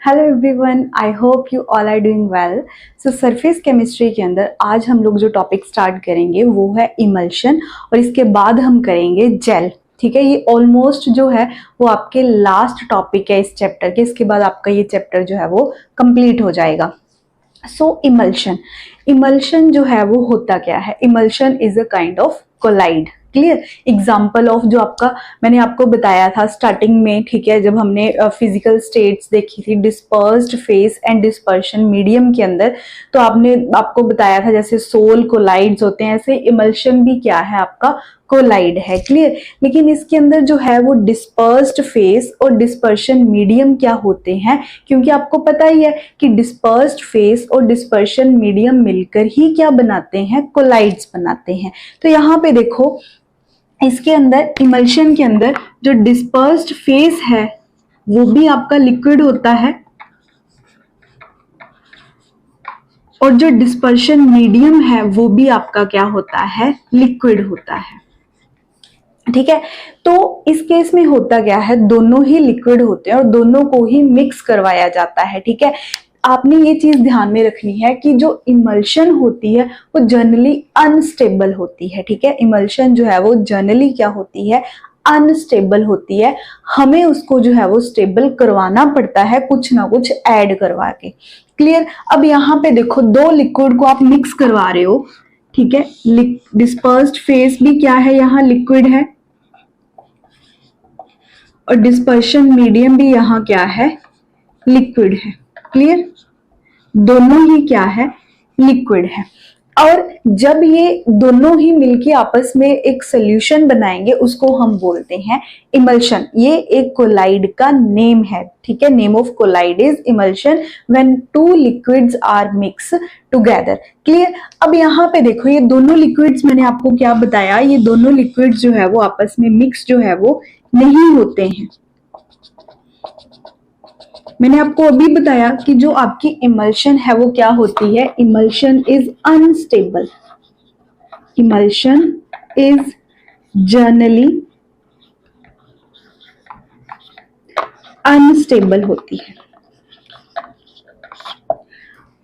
Hello everyone, I hope you all are doing well. So surface chemistry के अंदर आज हम लोग जो टॉपिक स्टार्ट करेंगे वो है इमल्शन और इसके बाद हम करेंगे जेल। ठीक है, ये ऑलमोस्ट जो है वो आपके लास्ट टॉपिक है इस चैप्टर के। इसके बाद आपका ये चैप्टर जो है वो कंप्लीट हो जाएगा। सो इमल्शन जो है वो होता क्या है? Emulsion is a kind of colloid. Clear? Example of जो आपका मैंने आपको बताया था स्टार्टिंग में, ठीक है, जब हमने फिजिकल स्टेट्स देखी थी dispersed phase and dispersion medium के अंदर, तो आपको बताया था जैसे सोल कोलाइड्स होते हैं, ऐसे इमल्शन भी क्या है आपका कोलाइड है। क्लियर? लेकिन इसके अंदर जो है वो डिस्पर्स्ड फेस और डिस्पर्शन मीडियम क्या होते हैं, क्योंकि आपको पता ही है कि डिस्पर्स्ड फेस और डिस्पर्शन मीडियम मिलकर ही क्या बनाते हैं? कोलाइड्स बनाते हैं। तो यहाँ पे देखो, इसके अंदर इमल्शन के अंदर जो डिस्पर्स्ड फेस है वो भी आपका लिक्विड होता है और जो डिस्पर्शन मीडियम है वो भी आपका क्या होता है? लिक्विड होता है। ठीक है, तो इस केस में होता क्या है, दोनों ही लिक्विड होते हैं और दोनों को ही मिक्स करवाया जाता है। ठीक है, आपने ये चीज ध्यान में रखनी है कि जो इमल्शन होती है वो जनरली अनस्टेबल होती है। ठीक है, इमल्शन जो है वो जनरली क्या होती है? अनस्टेबल होती है। हमें उसको जो है वो स्टेबल करवाना पड़ता है कुछ ना कुछ ऐड करवा के। क्लियर? अब यहाँ पे देखो, दो लिक्विड को आप मिक्स करवा रहे हो। ठीक है, डिस्पर्स्ड फेस भी क्या है? यहाँ लिक्विड है और डिस्पर्शन मीडियम भी यहाँ क्या है? लिक्विड है। क्लियर? दोनों ही क्या है? लिक्विड है। और जब ये दोनों ही मिलके आपस में एक सोल्यूशन बनाएंगे उसको हम बोलते हैं इमल्शन। ये एक कोलाइड का नेम है। ठीक है, name of colloid is emulsion when two liquids are mix together. Clear? अब यहाँ पे देखो, ये दोनों लिक्विड्स मैंने आपको क्या बताया, ये दोनों लिक्विड्स जो है वो आपस में मिक्स जो है वो नहीं होते हैं। मैंने आपको अभी बताया कि जो आपकी इमल्शन है वो क्या होती है? Emulsion is unstable. Emulsion is generally unstable होती है।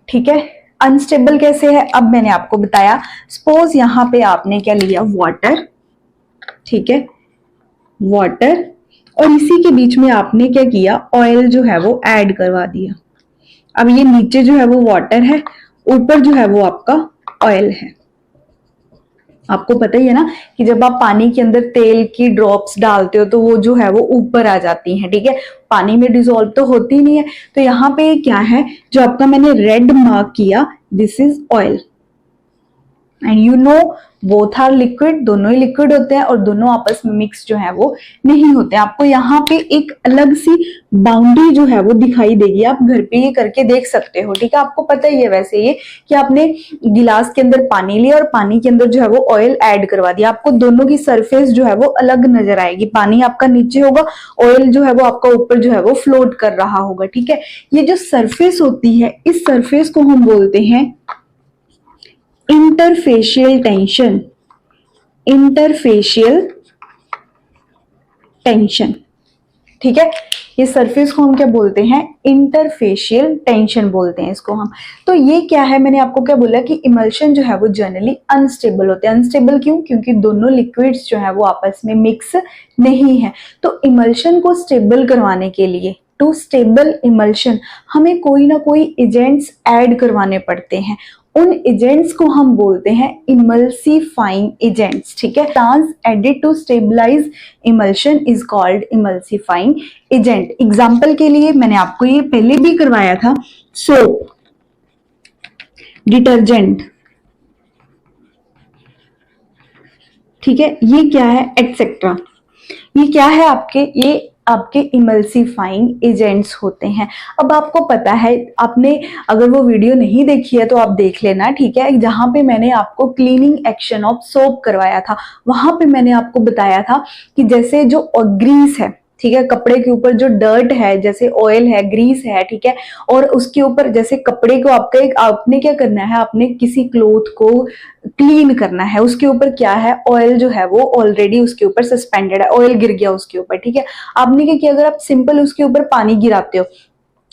ठीक है, अनस्टेबल कैसे है? अब मैंने आपको बताया, सपोज यहां पे आपने क्या लिया? वाटर। ठीक है, वाटर, और इसी के बीच में आपने क्या किया? ऑयल जो है वो ऐड करवा दिया। अब ये नीचे जो है वो वाटर है, ऊपर जो है वो आपका ऑयल है। आपको पता ही है ना कि जब आप पानी के अंदर तेल की ड्रॉप्स डालते हो तो वो जो है वो ऊपर आ जाती हैं। ठीक है, पानी में डिसॉल्व तो होती नहीं है। तो यहाँ पे क्या है जो आपका मैंने रेड मार्क किया, this is oil and you know both are liquid. दोनों ही लिक्विड होते हैं और दोनों आपस में मिक्स जो है वो नहीं होते हैं। आपको यहाँ पे एक अलग सी बाउंड्री जो है वो दिखाई देगी, आप घर पे ये करके देख सकते हो। ठीक है, आपको पता ही है वैसे ये कि आपने गिलास के अंदर पानी लिया और पानी के अंदर जो है वो ऑयल ऐड करवा दिया। आपको दोनों की सरफेस जो है वो अलग नजर आएगी। पानी आपका नीचे होगा, ऑयल जो है वो आपका ऊपर जो है वो फ्लोट कर रहा होगा। ठीक है, ये जो सरफेस होती है इस सरफेस को हम बोलते हैं इंटरफेशियल टेंशन। Interfacial tension. ठीक है, ये सरफेस को हम क्या बोलते हैं? इंटरफेशियल टेंशन बोलते हैं इसको हम। तो ये क्या है? मैंने आपको क्या बोला कि इमल्शन जो है वो जनरली अनस्टेबल होते हैं। अनस्टेबल क्यों? क्योंकि दोनों लिक्विड्स जो है वो आपस में मिक्स नहीं है। तो इमल्शन को स्टेबल करवाने के लिए, टू स्टेबल इमल्शन, हमें कोई ना कोई एजेंट्स ऐड करवाने पड़ते हैं। उन एजेंट्स को हम बोलते हैं इमल्सिफाइंग एजेंट्स। ठीक है, substance added to stabilise emulsion is called emulsifying agent. Example के लिए मैंने आपको ये पहले भी करवाया था, सोप, डिटर्जेंट। ठीक है, ये क्या है? एटसेट्रा। ये क्या है आपके? ये आपके इमल्सिफाइंग एजेंट्स होते हैं। अब आपको पता है, आपने अगर वो वीडियो नहीं देखी है तो आप देख लेना। ठीक है, जहां पे मैंने आपको क्लीनिंग एक्शन ऑफ सोप करवाया था, वहां पे मैंने आपको बताया था कि जैसे जो ग्रीस है, ठीक है, कपड़े के ऊपर जो डर्ट है, जैसे ऑयल है, ग्रीस है, ठीक है, और उसके ऊपर जैसे कपड़े को आपने क्या करना है? आपने किसी क्लोथ को क्लीन करना है, उसके ऊपर क्या है? ऑयल जो है वो ऑलरेडी उसके ऊपर सस्पेंडेड है, ऑयल गिर गया उसके ऊपर। ठीक है, आपने क्या किया? अगर आप सिंपल उसके ऊपर पानी गिराते हो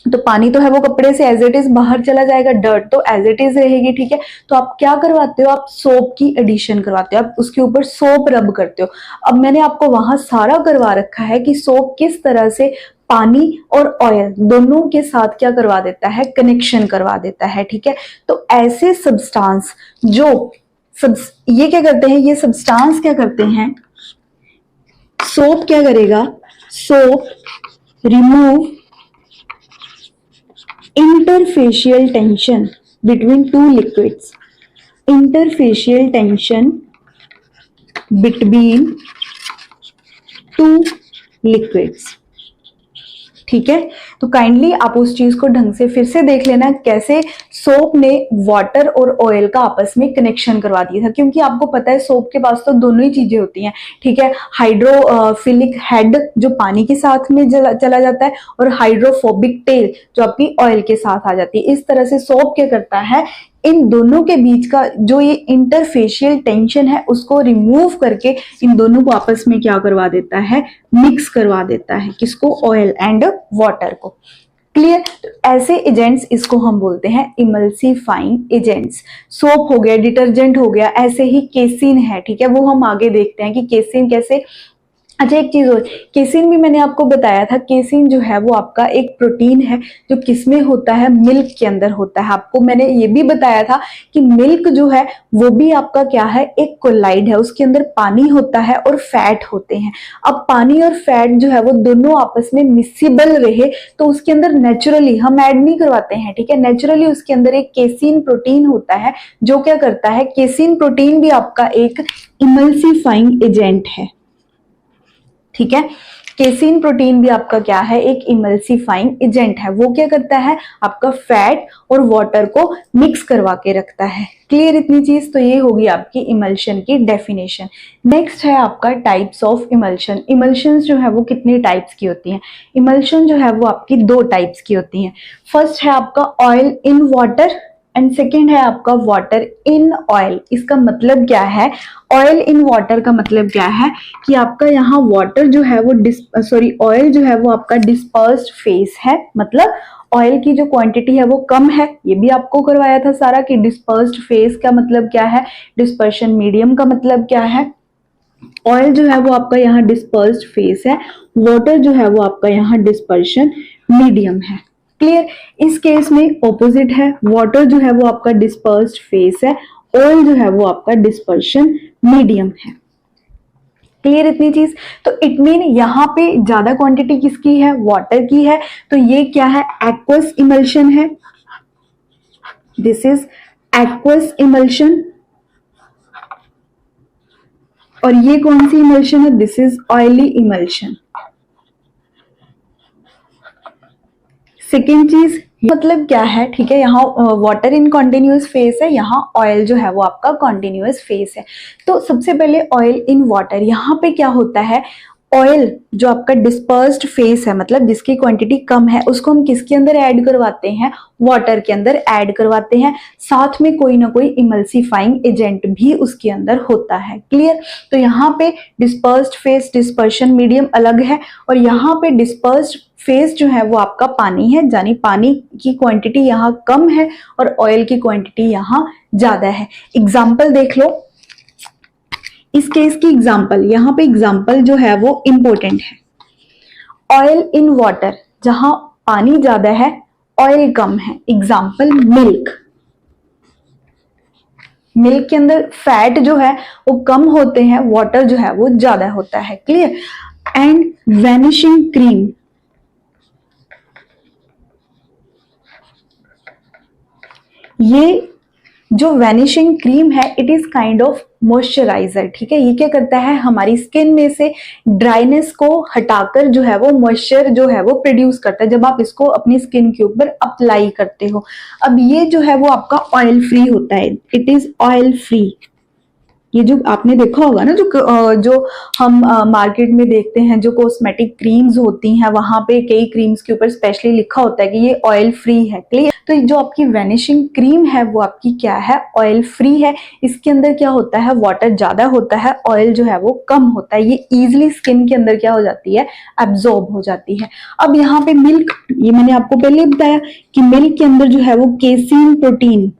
तो पानी तो है वो कपड़े से एज इट इज बाहर चला जाएगा, डर्ट तो एज इट इज रहेगी, ठीक है। तो आप क्या करवाते हो, आप सोप की एडिशन करवाते हो, आप उसके ऊपर सोप रब करते हो। अब मैंने आपको वहां सारा करवा रखा है कि सोप किस तरह से पानी और ऑयल दोनों के साथ क्या करवा देता है, कनेक्शन करवा देता है, ठीक है। तो ऐसे सब्सटेंस जो ये क्या करते हैं, ये सब्सटेंस क्या करते हैं, सोप क्या करेगा, soap remove interfacial tension between two liquids, interfacial tension between two liquids, ठीक है। तो काइंडली आप उस चीज को ढंग से फिर से देख लेना कैसे सोप ने वाटर और ऑयल का आपस में कनेक्शन करवा दिया था, क्योंकि आपको पता है सोप के पास तो दोनों ही चीजें होती हैं, ठीक है। हाइड्रोफिलिक हेड जो पानी के साथ में चला जाता है, और हाइड्रोफोबिक टेल जो आपकी ऑयल के साथ आ जाती है। इस तरह से सोप क्या करता है, इन दोनों के बीच का जो ये इंटरफेशियल टेंशन है उसको रिमूव करके इन दोनों को आपस में क्या करवा देता है, मिक्स करवा देता है, किसको, ऑयल एंड वाटर को। क्लियर। तो ऐसे एजेंट्स इसको हम बोलते हैं इमल्सिफाइंग एजेंट्स। सोप हो गया, डिटर्जेंट हो गया, ऐसे ही केसिन है, ठीक है, वो हम आगे देखते हैं कि केसिन कैसे। अच्छा एक चीज और, केसिन भी मैंने आपको बताया था, केसिन जो है वो आपका एक प्रोटीन है जो किसमें होता है, मिल्क के अंदर होता है। आपको मैंने ये भी बताया था कि मिल्क जो है वो भी आपका क्या है, एक कोलाइड है, उसके अंदर पानी होता है और फैट होते हैं। अब पानी और फैट जो है वो दोनों आपस में मिक्सिबल रहे तो उसके अंदर नेचुरली हम ऐड नहीं करवाते हैं, ठीक है, नेचुरली उसके अंदर एक केसिन प्रोटीन होता है जो क्या करता है, केसिन प्रोटीन भी आपका एक इमल्सिफाइंग एजेंट है, ठीक है। केसिन प्रोटीन भी आपका क्या है, एक इमल्सिफाइंग एजेंट है। वो क्या करता है, आपका फैट और वाटर को मिक्स करवा के रखता है। क्लियर इतनी चीज। तो ये होगी आपकी इमल्शन की डेफिनेशन। नेक्स्ट है आपका टाइप्स ऑफ इमल्शन। इमल्शंस जो है वो कितने टाइप्स की होती हैं, इमल्शन जो है वो आपकी दो टाइप्स की होती हैं। फर्स्ट है आपका oil in water and second है आपका वाटर इन ऑयल। इसका मतलब क्या है, ऑयल इन वाटर का मतलब क्या है कि आपका यहाँ वाटर जो है वो ऑयल जो है वो आपका डिस्पर्स्ड फेस है, मतलब ऑयल की जो क्वांटिटी है वो कम है। ये भी आपको करवाया था सारा कि डिस्पर्स्ड फेस का मतलब क्या है, डिस्पर्शन मीडियम का मतलब क्या है। ऑयल जो है वो आपका यहाँ डिस्पर्स्ड फेस है, वाटर जो है वो आपका यहाँ डिस्पर्शन मीडियम है। क्लियर। इस केस में ऑपोजिट है, वाटर जो है वो आपका डिस्पर्स्ड फेस है, ऑयल जो है वो आपका डिस्पर्शन मीडियम है। क्लियर इतनी चीज। तो इट मीन यहाँ पे ज्यादा क्वांटिटी किसकी है, वाटर की है, तो ये क्या है, एक्वस इमल्शन है, दिस इज एक्वस इमल्शन। और ये कौन सी इमल्शन है, this is oily emulsion. Second चीज मतलब क्या है, ठीक है, यहाँ वाटर इन कॉन्टिन्यूअस फेस है, यहाँ ऑयल जो है वो आपका कॉन्टिन्यूअस फेस है। तो सबसे पहले ऑयल इन वाटर, यहाँ पे क्या होता है, ऑयल जो आपका डिस्पर्स्ड फेस है, मतलब जिसकी क्वांटिटी कम है, उसको हम किसके अंदर ऐड करवाते हैं, वाटर के अंदर ऐड करवाते हैं। साथ में कोई ना कोई इमल्सिफाइंग एजेंट भी उसके अंदर होता है। क्लियर। तो यहाँ पे डिस्पर्स्ड फेस, डिस्पर्शन मीडियम अलग है, और यहाँ पे डिस्पर्स्ड फेस जो है वो आपका पानी है, यानी पानी की क्वांटिटी यहाँ कम है और ऑयल की क्वांटिटी यहाँ ज्यादा है। एग्जाम्पल देख लो, इस केस की एग्जाम्पल, यहाँ पे एग्जाम्पल जो है वो इंपॉर्टेंट है। ऑयल इन वाटर, जहां पानी ज्यादा है ऑयल कम है। एग्जाम्पल मिल्क, मिल्क के अंदर फैट जो है वो कम होते हैं, वाटर जो है वो ज्यादा होता है। क्लियर। एंड वैनिशिंग क्रीम, ये जो वैनिशिंग क्रीम है it is kind of moisturiser, ठीक है। ये क्या करता है, हमारी स्किन में से ड्राइनेस को हटाकर जो है वो मॉइस्चर जो है वो प्रोड्यूस करता है जब आप इसको अपनी स्किन के ऊपर अप्लाई करते हो। अब ये जो है वो आपका ऑयल फ्री होता है, इट इज ऑयल फ्री, ये जो आपने देखा होगा ना, जो हम मार्केट में देखते हैं, जो कॉस्मेटिक क्रीम्स होती हैं, वहां पे कई क्रीम्स के ऊपर स्पेशली लिखा होता है कि ये ऑयल फ्री है। क्लियर? तो जो आपकी वैनिशिंग क्रीम है वो आपकी क्या है, ऑयल फ्री है। इसके अंदर क्या होता है, वाटर ज्यादा होता है, ऑयल जो है वो कम होता है। ये इजिली स्किन के अंदर क्या हो जाती है, एब्जॉर्ब हो जाती है। अब यहाँ पे मिल्क, ये मैंने आपको पहले ही बताया कि मिल्क के अंदर जो है वो केसीन प्रोटीन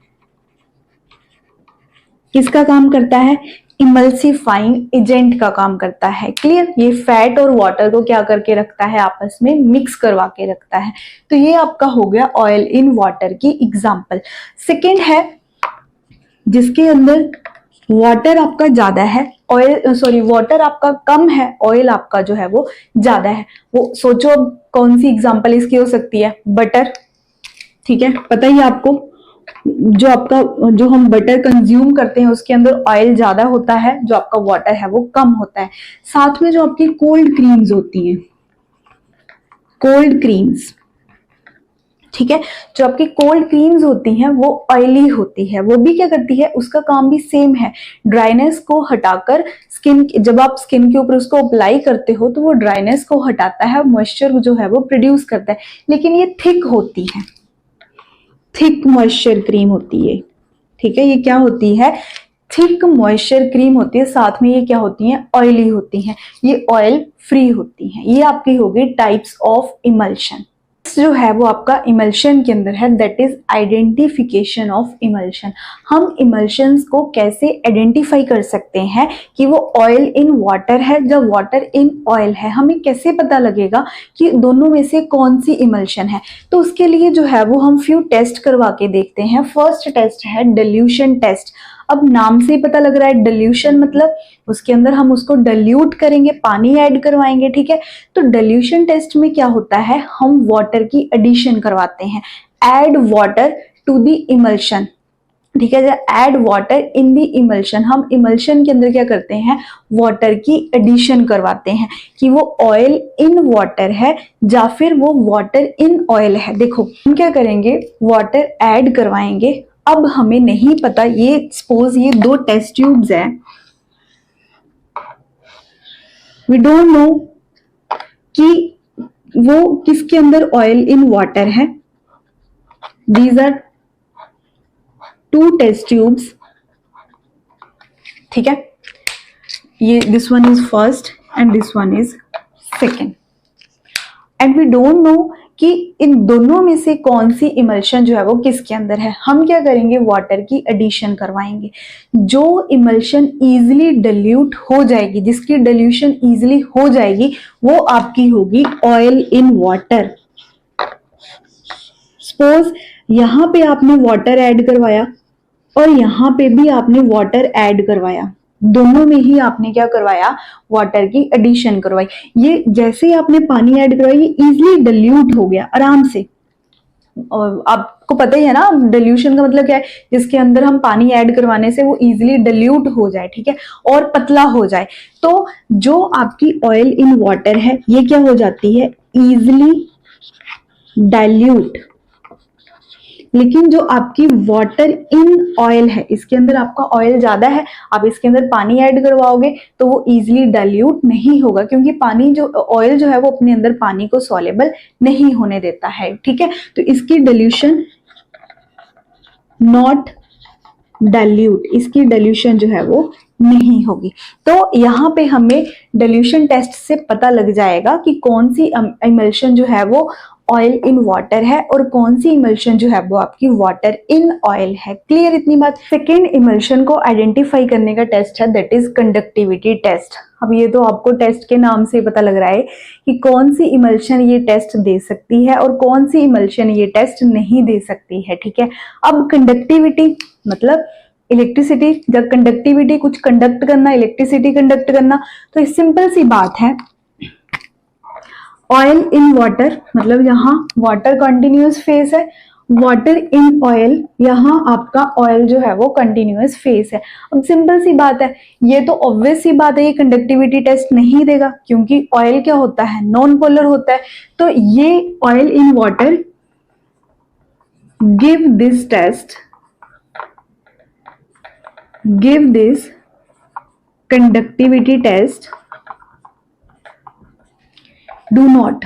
किसका काम करता है, इमल्सिफाइंग एजेंट का काम करता है। क्लियर? ये फैट और वाटर को क्या करके रखता है, आपस में मिक्स करवा के रखता है। तो ये आपका हो गया ऑयल इन वाटर की एग्जांपल। सेकंड है जिसके अंदर वाटर आपका ज्यादा है, ऑयल सॉरी वाटर आपका कम है, ऑयल आपका जो है वो ज्यादा है। वो सोचो अब कौन सी एग्जांपल इसकी हो सकती है, बटर। ठीक है, पता ही आपको जो हम बटर कंज्यूम करते हैं उसके अंदर ऑयल ज्यादा होता है, जो आपका वाटर है वो कम होता है। साथ में जो आपकी कोल्ड क्रीम्स होती हैं, कोल्ड क्रीम्स, ठीक है, जो आपकी कोल्ड क्रीम्स होती हैं वो ऑयली होती है। वो भी क्या करती है, उसका काम भी सेम है, ड्राइनेस को हटाकर स्किन, जब आप स्किन के ऊपर उसको अप्लाई करते हो तो वो ड्राइनेस को हटाता है, मॉइस्चर जो है वो प्रोड्यूस करता है। लेकिन ये थिक होती है, थिक मॉइस्चर क्रीम होती है। ठीक है, ये क्या होती है, थिक मॉइस्चर क्रीम होती है। साथ में ये क्या होती है, ऑयली होती हैं, ये ऑयल फ्री होती हैं। ये आपकी होगी टाइप्स ऑफ इमल्शन। जो है वो आपका इमल्शन के अंदर है, that is identification of emulsion. हम इमल्शंस को कैसे आइडेंटिफाई कर सकते हैं कि वो ऑयल इन वाटर है या वाटर इन ऑयल है, हमें कैसे पता लगेगा कि दोनों में से कौन सी इमल्शन है। तो उसके लिए जो है वो हम फ्यू टेस्ट करवा के देखते हैं। फर्स्ट टेस्ट है डिल्यूशन टेस्ट। अब नाम से ही पता लग रहा है डिल्यूशन मतलब उसके अंदर हम उसको डिल्यूट करेंगे, पानी ऐड करवाएंगे। ठीक है, तो डिल्यूशन टेस्ट में क्या होता है, हम वाटर की एडिशन करवाते हैं, add water to the emulsion. ठीक है, add water in the emulsion, हम इमल्शन के अंदर क्या करते हैं, वाटर की एडिशन करवाते हैं कि वो ऑयल इन वाटर है या फिर वो वाटर इन ऑयल है। देखो हम क्या करेंगे, वाटर ऐड करवाएंगे। अब हमें नहीं पता, ये सपोज ये दो टेस्ट ट्यूब्स हैं, वी डोंट नो कि वो किसके अंदर ऑयल इन वाटर है। These are two test tubes. ठीक है, ये this one is first and this one is second, and we don't know कि इन दोनों में से कौन सी इमल्शन जो है वो किसके अंदर है। हम क्या करेंगे, वाटर की एडिशन करवाएंगे। जो इमल्शन इजिली डिल्यूट हो जाएगी, जिसकी डिल्यूशन इजिली हो जाएगी, वो आपकी होगी ऑयल इन वाटर। सपोज यहां पे आपने वाटर ऐड करवाया और यहां पे भी आपने वाटर ऐड करवाया, दोनों में ही आपने क्या करवाया, वाटर की एडिशन करवाई। ये जैसे ही आपने पानी ऐड करवाया, ये इजिली डिल्यूट हो गया आराम से। और आपको पता ही है ना डिल्यूशन का मतलब क्या है, जिसके अंदर हम पानी ऐड करवाने से वो इजिली डिल्यूट हो जाए। ठीक है, और पतला हो जाए। तो जो आपकी ऑयल इन वाटर है ये क्या हो जाती है, इजिली डाइल्यूट। लेकिन जो आपकी वाटर इन ऑयल है, इसके अंदर आपका ऑयल ज्यादा है, आप इसके अंदर पानी ऐड करवाओगे तो वो इजीली डाइल्यूट नहीं होगा, क्योंकि पानी जो ऑयल जो है वो अपने अंदर पानी को सॉल्युबल नहीं होने देता है। ठीक है, तो इसकी डिल्यूशन नॉट डाइल्यूट, इसकी डिल्यूशन जो है वो नहीं होगी। तो यहाँ पे हमें डिल्यूशन टेस्ट से पता लग जाएगा कि कौन सी इमल्शन जो है वो ऑयल इन वाटर है और कौन सी इमल्शन जो है वो आपकी वाटर इन ऑयल है। क्लियर इतनी बात। सेकेंड इमल्शन को आइडेंटिफाई करने का टेस्ट है, दैट इज कंडक्टिविटी टेस्ट। अब ये तो आपको टेस्ट के नाम से पता लग रहा है कि कौन सी इमल्शन ये टेस्ट दे सकती है और कौन सी इमल्शन ये टेस्ट नहीं दे सकती है। ठीक है, अब कंडक्टिविटी मतलब इलेक्ट्रिसिटी, जब कंडक्टिविटी कुछ कंडक्ट करना, इलेक्ट्रिसिटी कंडक्ट करना, तो सिंपल सी बात है, ऑयल इन वाटर मतलब यहाँ वाटर कंटिन्यूअस फेस है, वाटर इन ऑयल यहाँ आपका ऑयल जो है वो कंटिन्यूअस फेस है। अब सिंपल सी बात है, ये तो ऑब्वियस सी बात है, ये कंडक्टिविटी टेस्ट नहीं देगा क्योंकि ऑयल क्या होता है, नॉन पोलर होता है। तो ये oil in water give this test, give this conductivity test do not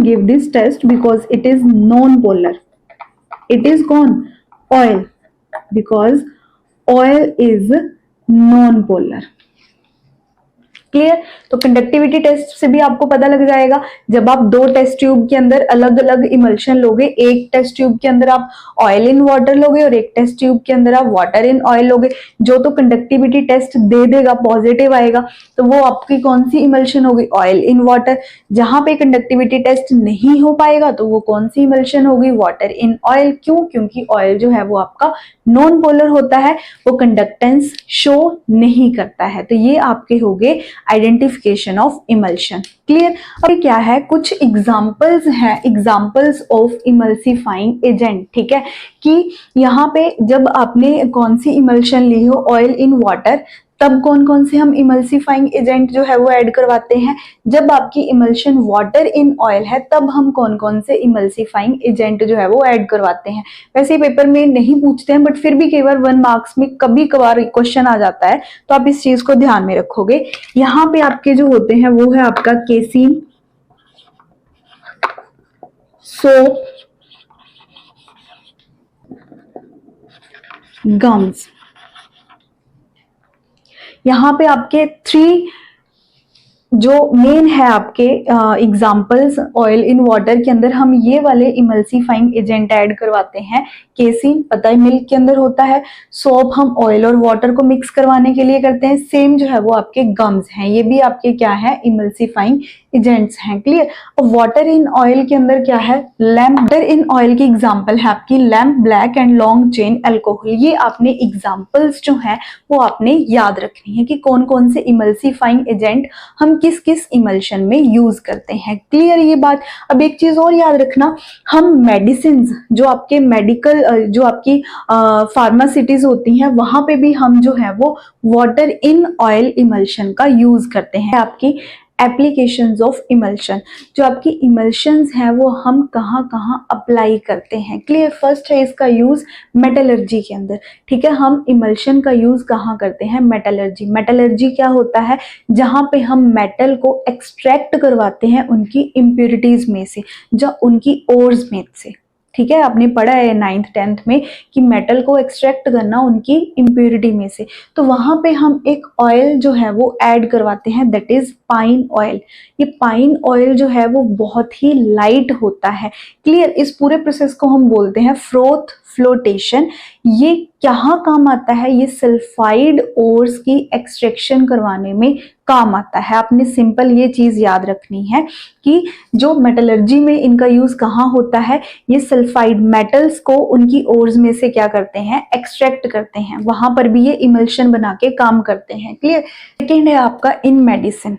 give this test because it is non-polar. It is gone. Oil, because oil is non-polar. Clear. तो conductivity test से भी आपको पता लग जाएगा, जब आप दो टेस्ट ट्यूब के अंदर अलग अलग इमल्शन लोगे, एक टेस्ट ट्यूब के अंदर आप ऑयल इन वाटर लोगे और एक टेस्ट ट्यूब के अंदर आप वाटर इन ऑयल लोगे, जो तो कंडक्टिविटी टेस्ट दे देगा पॉजिटिव आएगा, तो वो आपकी कौन सी इमल्शन होगी, ऑयल इन वाटर। जहां पे कंडक्टिविटी टेस्ट नहीं हो पाएगा तो वो कौन सी इमल्शन होगी, वाटर इन ऑयल। क्यों? क्योंकि ऑयल जो है वो आपका नॉन पोलर होता है, वो कंडक्टेंस शो नहीं करता है। तो ये आपके हो गए आइडेंटिफिकेशन ऑफ इमल्शन। क्लियर। और क्या है, कुछ एग्जांपल्स हैं, एग्जांपल्स ऑफ इमल्सिफाइंग एजेंट। ठीक है, कि यहाँ पे जब आपने कौन सी इमल्शन ली हो, ऑयल इन वाटर, तब कौन कौन से हम इमल्सिफाइंग एजेंट जो है वो ऐड करवाते हैं। जब आपकी इमल्शन वाटर इन ऑयल है तब हम कौन कौन से इमल्सिफाइंग एजेंट जो है वो ऐड करवाते हैं। वैसे पेपर में नहीं पूछते हैं, बट फिर भी कई बार 1 मार्क्स में कभी कभार क्वेश्चन आ जाता है, तो आप इस चीज को ध्यान में रखोगे। यहाँ पे आपके जो होते हैं वो है आपका केसीन, सोप, गम्स। यहाँ पे आपके 3 जो मेन है आपके एग्जांपल्स ऑयल इन वाटर के अंदर हम ये वाले इमल्सिफाइंग एजेंट ऐड करवाते हैं। केसिन पता है मिल्क के अंदर होता है, सोप हम ऑयल और वाटर को मिक्स करवाने के लिए करते हैं, सेम जो है वो आपके गम्स हैं, ये भी आपके क्या है, इमल्सिफाइंग एजेंट्स हैं। क्लियर। और वाटर इन ऑयल के अंदर क्या है, लैम्प। वाटर इन ऑयल की एग्जांपल है आपकी lamp black and long chain alcohol. ये आपने एग्जांपल्स जो हैं वो आपने याद रखनी है कि कौन कौन से इमल्सिफाइंग एजेंट हम किस किस इमल्शन में यूज करते हैं। क्लियर ये बात। अब एक चीज और याद रखना, हम मेडिसिन जो आपके मेडिकल जो आपकी फार्मासिटीज होती हैं वहां पे भी हम जो है वो वाटर इन ऑयल इमल्शन का यूज करते हैं। आपकी एप्लीकेशंस ऑफ इमल्शन, जो आपकी इमल्शंस हैं वो हम कहाँ कहाँ अप्लाई करते हैं। क्लियर। फर्स्ट है इसका यूज मेटलर्जी के अंदर। ठीक है, हम इमल्शन का यूज कहाँ करते हैं, मेटलर्जी। मेटलर्जी क्या होता है, जहां पे हम मेटल को एक्सट्रैक्ट करवाते हैं उनकी इम्प्योरिटीज में से, जो उनकी ओर्स में से। ठीक है, आपने पढ़ा है 9th 10th में कि मेटल को एक्सट्रैक्ट करना उनकी इम्प्योरिटी में से, तो वहां पे हम एक ऑयल जो है वो ऐड करवाते हैं, दैट इज पाइन ऑयल। ये पाइन ऑयल जो है वो बहुत ही लाइट होता है। क्लियर। इस पूरे प्रोसेस को हम बोलते हैं फ्रोथ फ्लोटेशन। ये कहाँ काम आता है, ये सल्फाइड ओर्स की एक्सट्रैक्शन करवाने में काम आता है। आपने सिंपल ये चीज याद रखनी है कि जो मेटलर्जी में इनका यूज कहाँ होता है, ये सल्फाइड मेटल्स को उनकी ओर्स में से क्या करते हैं, एक्सट्रैक्ट करते हैं, वहां पर भी ये इमल्शन बना के काम करते हैं। क्लियर। सेकेंड है आपका इन मेडिसिन।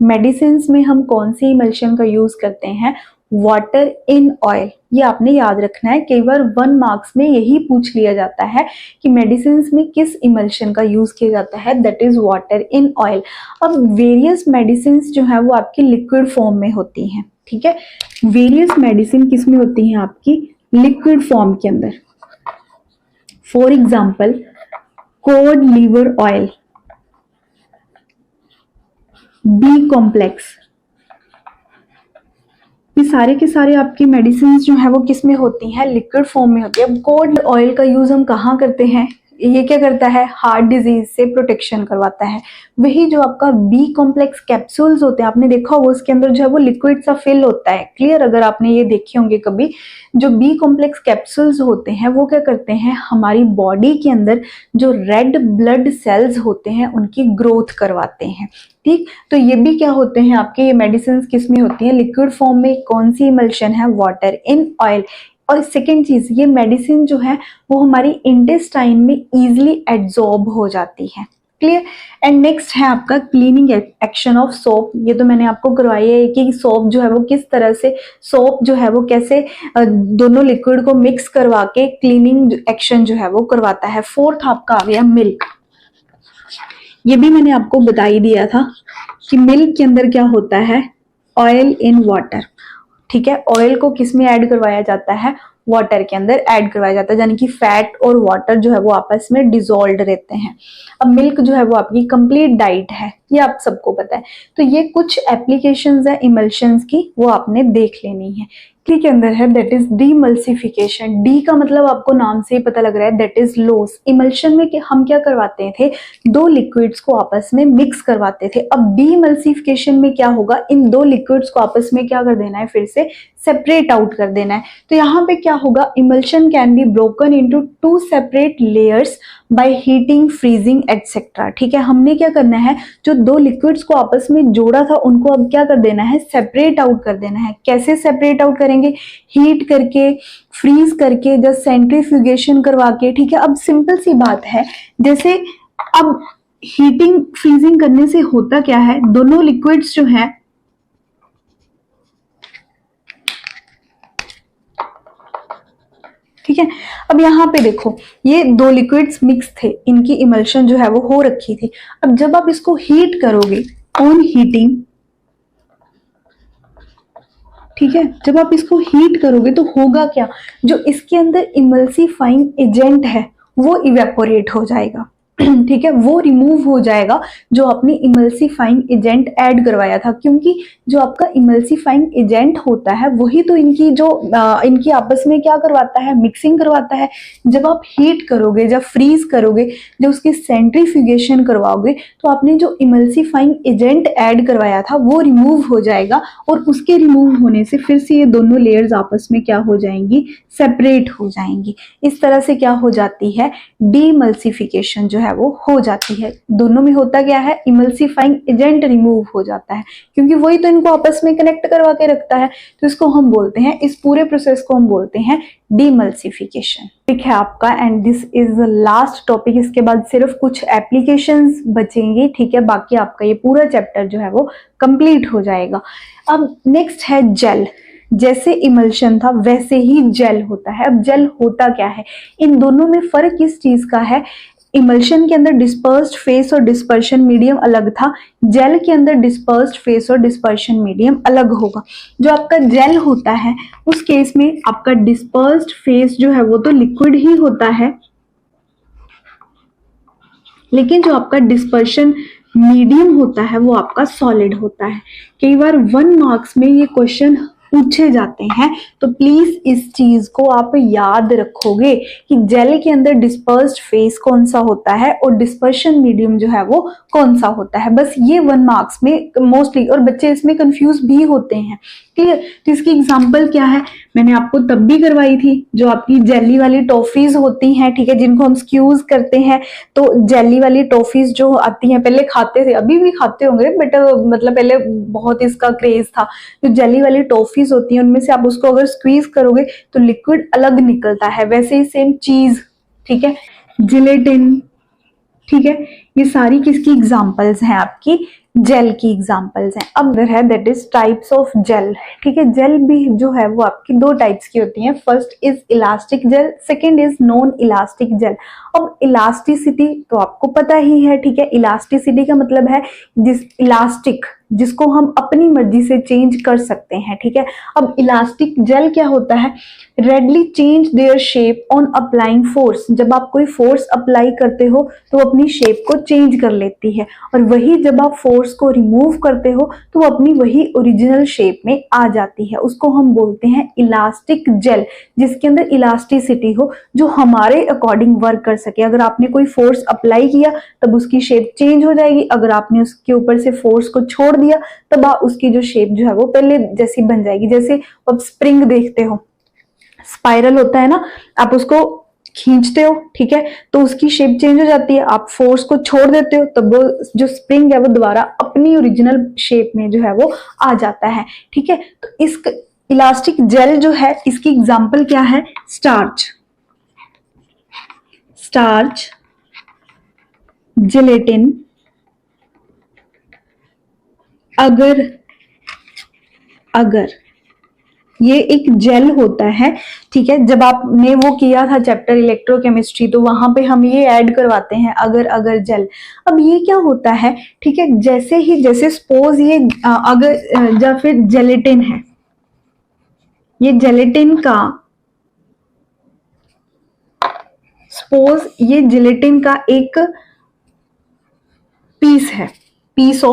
मेडिसिन में हम कौन सी इमल्शन का यूज करते हैं, वाटर इन ऑयल। ये आपने याद रखना है, कई बार 1 मार्क्स में यही पूछ लिया जाता है कि मेडिसिन में किस इमल्शन का यूज किया जाता है, that is water in oil. अब वेरियस मेडिसिन जो है वो आपकी लिक्विड फॉर्म में होती हैं। ठीक है, वेरियस मेडिसिन किस में होती हैं, आपकी लिक्विड फॉर्म के अंदर। For example cod liver oil, B complex, ये सारे के सारे आपकी मेडिसिन जो है वो किस में होती हैं, लिक्विड फॉर्म में होती है। अब कोड ऑयल का यूज हम कहाँ करते हैं, ये क्या करता है, हार्ट डिजीज से प्रोटेक्शन करवाता है। वही जो आपका बी कॉम्प्लेक्स कैप्सूल्स होते हैं, आपने देखा होगा उसके अंदर जो है वो लिक्विड सा फिल होता है। क्लियर। अगर आपने ये देखे होंगे कभी, जो बी कॉम्प्लेक्स कैप्सूल्स होते हैं वो क्या करते हैं, हमारी बॉडी के अंदर जो रेड ब्लड सेल्स होते हैं उनकी ग्रोथ करवाते हैं। ठीक, तो ये भी क्या होते हैं आपके, ये मेडिसिन किस में होती हैं, लिक्विड फॉर्म में। कौन सी इमल्शन है, वाटर इन ऑयल। और सेकेंड चीज, ये मेडिसिन जो है वो हमारी इंटेस्टाइन में इजीली एब्जॉर्ब हो जाती है। क्लियर। एंड नेक्स्ट है आपका क्लीनिंग एक्शन ऑफ सोप। ये तो मैंने आपको करवाई है कि सोप जो है वो किस तरह से, सोप जो है वो कैसे दोनों लिक्विड को मिक्स करवा के क्लीनिंग एक्शन जो है वो करवाता है। फोर्थ आपका आ गया मिल्क। ये भी मैंने आपको बता ही दिया था कि मिल्क के अंदर क्या होता है, ऑयल इन वाटर। ठीक है, ऑयल को किस में ऐड करवाया जाता है, वाटर के अंदर ऐड करवाया जाता है, यानी कि फैट और वाटर जो है वो आपस में डिसॉल्व रहते हैं। अब मिल्क जो है वो आपकी कंप्लीट डाइट है, ये आप सबको पता है। तो ये कुछ एप्लीकेशंस है इमल्शंस की, वो आपने देख लेनी है। के अंदर है दैट इज डीमल्सिफिकेशन। डी का मतलब आपको नाम से ही पता लग रहा है, दैट इज लॉस। इमल्शन में हम क्या करवाते थे, दो लिक्विड्स को आपस में मिक्स करवाते थे। अब डीमल्सिफिकेशन में क्या होगा, इन दो लिक्विड्स को आपस में क्या कर देना है, फिर से सेपरेट आउट कर देना है। तो यहाँ पे क्या होगा, emulsion can be broken into two separate layers by heating, freezing etcetera. ठीक है, हमने क्या करना है, जो दो लिक्विड्स को आपस में जोड़ा था उनको अब क्या कर देना है, सेपरेट आउट कर देना है। कैसे सेपरेट आउट करेंगे, हीट करके, फ्रीज करके, जस्ट सेंट्रीफ्यूगेशन करवा के। ठीक है, अब सिंपल सी बात है, जैसे अब हीटिंग फ्रीजिंग करने से होता क्या है, दोनों लिक्विड्स जो है ठीक है, अब यहाँ पे देखो ये दो लिक्विड्स मिक्स थे, इनकी इमल्शन जो है वो हो रखी थी। अब जब आप इसको हीट करोगे, ऑन हीटिंग, ठीक है, जब आप इसको हीट करोगे तो होगा क्या, जो इसके अंदर इमल्सिफाइंग एजेंट है वो इवेपोरेट हो जाएगा। ठीक है, वो रिमूव हो जाएगा जो आपने इमल्सिफाइंग एजेंट ऐड करवाया था, क्योंकि जो आपका इमल्सिफाइंग एजेंट होता है वही तो इनकी जो इनकी आपस में क्या करवाता है, मिक्सिंग करवाता है। जब आप हीट करोगे, जब फ्रीज करोगे, जब उसकी सेंट्रीफ्यूगेशन करवाओगे, तो आपने जो इमल्सिफाइंग एजेंट ऐड करवाया था वो रिमूव हो जाएगा, और उसके रिमूव होने से फिर से ये दोनों लेयर्स आपस में क्या हो जाएंगी, सेपरेट हो जाएंगी। इस तरह से क्या हो जाती है, डीमल्सिफिकेशन जो है वो हो जाती है। दोनों में होता क्या है, इमल्सिफाइंग एजेंट रिमूव हो जाता है, क्योंकि वही तो इनको आपस में कनेक्ट करवा के रखता है। तो इसको हम बोलते हैं, इस पूरे प्रोसेस को हम बोलते हैं डीमल्सिफिकेशन। ठीक है आपका, and this is the last topic. इसके बाद सिर्फ कुछ एप्लीकेशंस बचेंगी। ठीक है, बाकी आपका ये पूरा चैप्टर जो है वो कंप्लीट हो जाएगा। अब नेक्स्ट है जेल। जैसे इमल्शन था वैसे ही जेल होता है। अब जेल होता क्या है, इन दोनों में फर्क किस चीज का है, इमल्शन के अंदर डिस्पर्स्ड फेस और डिस्पर्शन मीडियम अलग था, जेल के अंदर डिस्पर्स्ड फेस और डिस्पर्शन मीडियम अलग होगा। जो आपका जेल होता है उस केस में आपका डिस्पर्स्ड फेस जो है वो तो लिक्विड ही होता है, लेकिन जो आपका डिस्पर्शन मीडियम होता है वो आपका सॉलिड होता है। कई बार 1 मार्क्स में ये क्वेश्चन पूछे जाते हैं, तो प्लीज इस चीज को आप याद रखोगे कि जेल के अंदर डिस्पर्स्ड फेस कौन सा होता है और डिस्पर्शन मीडियम जो है वो कौन सा होता है। बस ये 1 मार्क्स में मोस्टली, और बच्चे इसमें कंफ्यूज भी होते हैं। क्लियर, तो इसकी एग्जांपल क्या है, मैंने आपको तब भी करवाई थी, जो आपकी जेली वाली टॉफीज होती हैं, ठीक है, जिनको हम स्क्यूज करते हैं। तो जेली वाली टॉफीज जो आती हैं, पहले खाते थे, अभी भी खाते होंगे, बट मतलब पहले बहुत इसका क्रेज था। जो जेली वाली टॉफीज होती हैं उनमें से आप उसको अगर स्क्वीज करोगे तो लिक्विड अलग निकलता है। वैसे ही सेम चीज, ठीक है, जिलेटिन, ठीक है, ये सारी किसकी एग्जांपल्स हैं, आपकी जेल की एग्जांपल्स हैं। अब है that is types of gel. ठीक है, जेल भी जो है वो आपकी 2 टाइप्स की होती हैं। First is elastic gel, second is non elastic gel. अब इलास्टिसिटी तो आपको पता ही है, ठीक है, इलास्टिसिटी का मतलब है जिस इलास्टिक, जिसको हम अपनी मर्जी से चेंज कर सकते हैं। ठीक है, अब इलास्टिक जेल क्या होता है, readily change their shape on applying force. जब आप कोई फोर्स अप्लाई करते हो तो अपनी शेप को चेंज कर लेती है, और वही जब आप फोर्स को रिमूव करते हो तो वो अपनी वही ओरिजिनल शेप में आ जाती है। उसको हम बोलते हैं इलास्टिक जेल, जिसके अंदर इलास्टिसिटी हो, जो हमारे अकॉर्डिंग वर्क कर सके। अगर आपने कोई फोर्स अप्लाई किया तब उसकी शेप चेंज हो जाएगी, अगर आपने उसके ऊपर से फोर्स को छोड़ दिया तब उसकी जो शेप जो है वो पहले जैसी बन जाएगी। जैसे आप स्प्रिंग देखते हो, स्पाइरल होता है ना, आप उसको खींचते हो, ठीक है, तो उसकी शेप चेंज हो जाती है। आप फोर्स को छोड़ देते हो तब वो जो स्प्रिंग है वो दोबारा अपनी ओरिजिनल शेप में जो है वो आ जाता है। ठीक है, तो इस इलास्टिक जेल जो है इसकी एग्जांपल क्या है, स्टार्च, स्टार्च, जिलेटिन, अगर ये एक जेल होता है। ठीक है, जब आपने वो किया था चैप्टर इलेक्ट्रोकेमिस्ट्री तो वहां पे हम ये ऐड करवाते हैं अगर जेल। अब ये क्या होता है, ठीक है, जैसे सपोज ये अगर या फिर जेलेटिन है, ये जेलेटिन का सपोज ये जिलेटिन का एक पीस है, पीस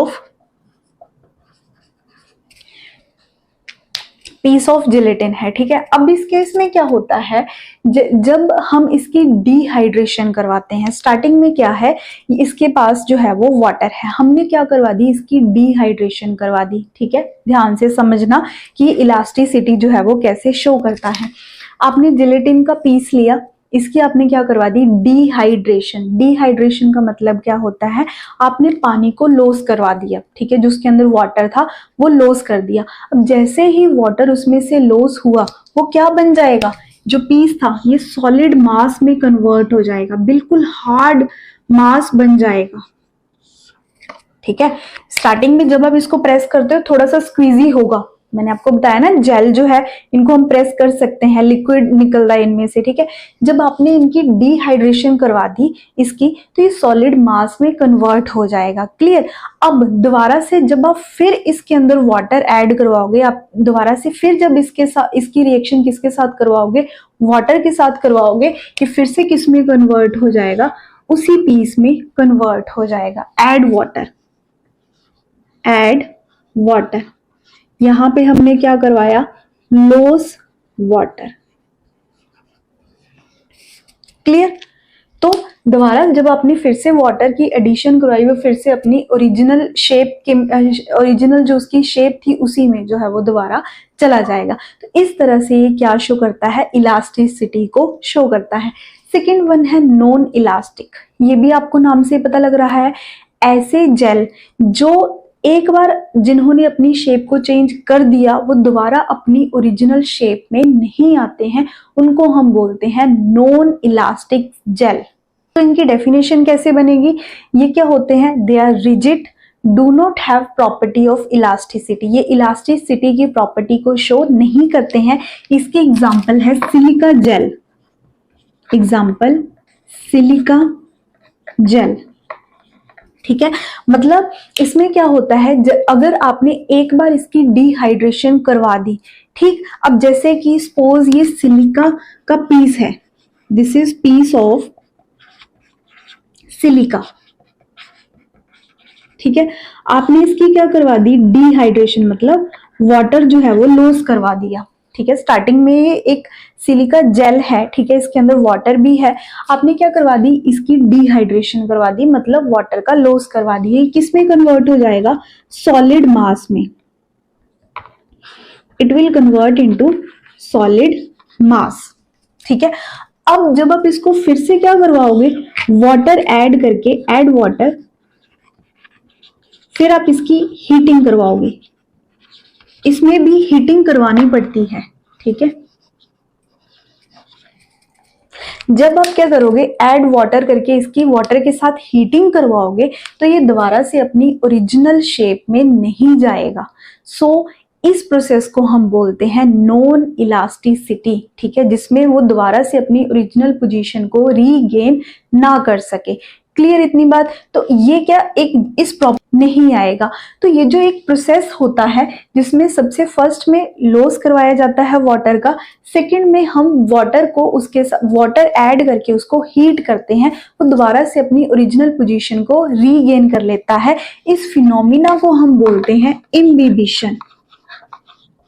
ऑफ जिलेटिन है, ठीक है। अब इस केस में क्या होता है, जब हम इसकी डिहाइड्रेशन करवाते हैं, स्टार्टिंग में क्या है, इसके पास जो है वो वाटर है, हमने क्या करवा दी, इसकी डिहाइड्रेशन करवा दी, ठीक है। ध्यान से समझना कि इलास्टिसिटी जो है वो कैसे शो करता है। आपने जिलेटिन का पीस लिया, इसकी आपने क्या करवा दी, डिहाइड्रेशन। डिहाइड्रेशन का मतलब क्या होता है, आपने पानी को लॉस करवा दिया, ठीक है, जो उसके अंदर वाटर था वो लॉस कर दिया। अब जैसे ही वाटर उसमें से लॉस हुआ, वो क्या बन जाएगा, जो पीस था ये सॉलिड मास में कन्वर्ट हो जाएगा, बिल्कुल हार्ड मास बन जाएगा, ठीक है। स्टार्टिंग में जब आप इसको प्रेस करते हो थोड़ा सा स्क्वीजी होगा, मैंने आपको बताया ना, जेल जो है इनको हम प्रेस कर सकते हैं, लिक्विड निकल रहा है इनमें से, ठीक है। जब आपने इनकी डिहाइड्रेशन करवा दी इसकी, तो ये सॉलिड मास में कन्वर्ट हो जाएगा, क्लियर। अब दोबारा से जब आप फिर इसके अंदर वाटर ऐड करवाओगे, आप दोबारा से फिर जब इसके साथ इसकी रिएक्शन किसके साथ करवाओगे, वाटर के साथ करवाओगे, कि फिर से किस में कन्वर्ट हो जाएगा, उसी पीस में कन्वर्ट हो जाएगा। ऐड वाटर, यहां पे हमने क्या करवाया, लॉस वाटर, क्लियर। तो दोबारा जब आपने फिर से वाटर की एडिशन करवाई, वो फिर से अपनी ओरिजिनल शेप के, ओरिजिनल जो उसकी शेप थी उसी में जो है वो दोबारा चला जाएगा। तो इस तरह से ये क्या शो करता है, इलास्टिसिटी को शो करता है। सेकेंड वन है नॉन इलास्टिक, ये भी आपको नाम से पता लग रहा है, ऐसे जेल जो एक बार जिन्होंने अपनी शेप को चेंज कर दिया, वो दोबारा अपनी ओरिजिनल शेप में नहीं आते हैं, उनको हम बोलते हैं नॉन इलास्टिक जेल। तो इनकी डेफिनेशन कैसे बनेगी, ये क्या होते हैं, they are rigid, do not have property of elasticity, ये इलास्टिसिटी की प्रॉपर्टी को शो नहीं करते हैं। इसके एग्जाम्पल है silica gel, example silica gel, ठीक है। मतलब इसमें क्या होता है, अगर आपने एक बार इसकी डिहाइड्रेशन करवा दी, ठीक, अब जैसे कि सपोज ये सिलिका का पीस है, this is peace of silica, ठीक है। आपने इसकी क्या करवा दी, डिहाइड्रेशन, मतलब वाटर जो है वो लॉस करवा दिया, ठीक है। स्टार्टिंग में ये एक सिलिका जेल है, ठीक है, इसके अंदर वाटर भी है, आपने क्या करवा दी, इसकी डिहाइड्रेशन करवा दी, मतलब वाटर का लॉस करवा दी। ये किस में कन्वर्ट हो जाएगा, सॉलिड मास में, it will convert into solid मास, ठीक है। अब जब आप इसको फिर से क्या करवाओगे, वाटर ऐड करके, ऐड वाटर, फिर आप इसकी हीटिंग करवाओगे, इसमें भी हीटिंग करवानी पड़ती है, ठीक है। जब आप क्या करोगे, ऐड वाटर करके इसकी वाटर के साथ हीटिंग करवाओगे, तो ये दोबारा से अपनी ओरिजिनल शेप में नहीं जाएगा। सो इस प्रोसेस को हम बोलते हैं नॉन इलास्टिसिटी, ठीक है, जिसमें वो दोबारा से अपनी ओरिजिनल पोजीशन को रीगेन ना कर सके। क्लियर इतनी बात। तो ये क्या एक इस प्रॉब्लम नहीं आएगा। तो ये जो एक प्रोसेस होता है जिसमें सबसे फर्स्ट में लॉस करवाया जाता है वाटर का, सेकंड में हम वाटर को उसके साथ वाटर ऐड करके उसको हीट करते हैं, वो दोबारा से अपनी ओरिजिनल पोजीशन को रीगेन कर लेता है। इस फिनोमिना को हम बोलते हैं इम्बिबिशन।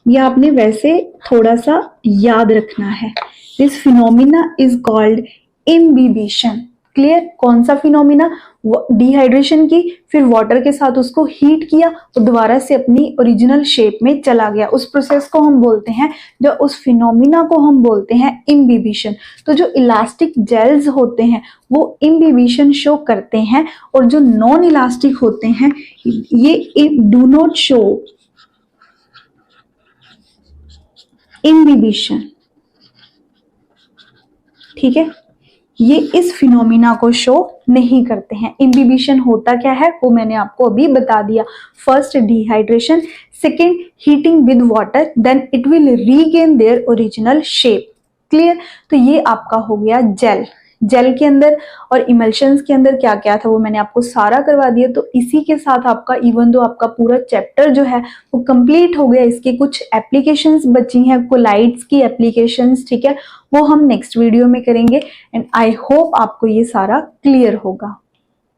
ये आपने वैसे थोड़ा सा याद रखना है। This phenomena is called imbibition. Clear. कौन सा फिनोमिना? डिहाइड्रेशन की, फिर वाटर के साथ उसको हीट किया और दोबारा से अपनी ओरिजिनल शेप में चला गया। उस प्रोसेस को हम बोलते हैं, जो उस फिनोमिना को हम बोलते हैं इम्बिबिशन। तो जो इलास्टिक जेल्स होते हैं वो इम्बिबिशन शो करते हैं, और जो नॉन इलास्टिक होते हैं ये डू नॉट शो इम्बिबिशन। ठीक है, ये इस फिनोमिना को शो नहीं करते हैं। इम्बिबिशन होता क्या है वो मैंने आपको अभी बता दिया। First dehydration, second heating with water, then it will regain their original shape. Clear. तो ये आपका हो गया जेल। जेल के अंदर और इमल्शंस के अंदर क्या क्या था वो मैंने आपको सारा करवा दिया। तो इसी के साथ आपका इवन दो आपका पूरा चैप्टर जो है वो कंप्लीट हो गया। इसके कुछ एप्लीकेशंस बची हैं, कोलाइड्स की एप्लीकेशंस, ठीक है, वो हम नेक्स्ट वीडियो में करेंगे। एंड आई होप आपको ये सारा क्लियर होगा।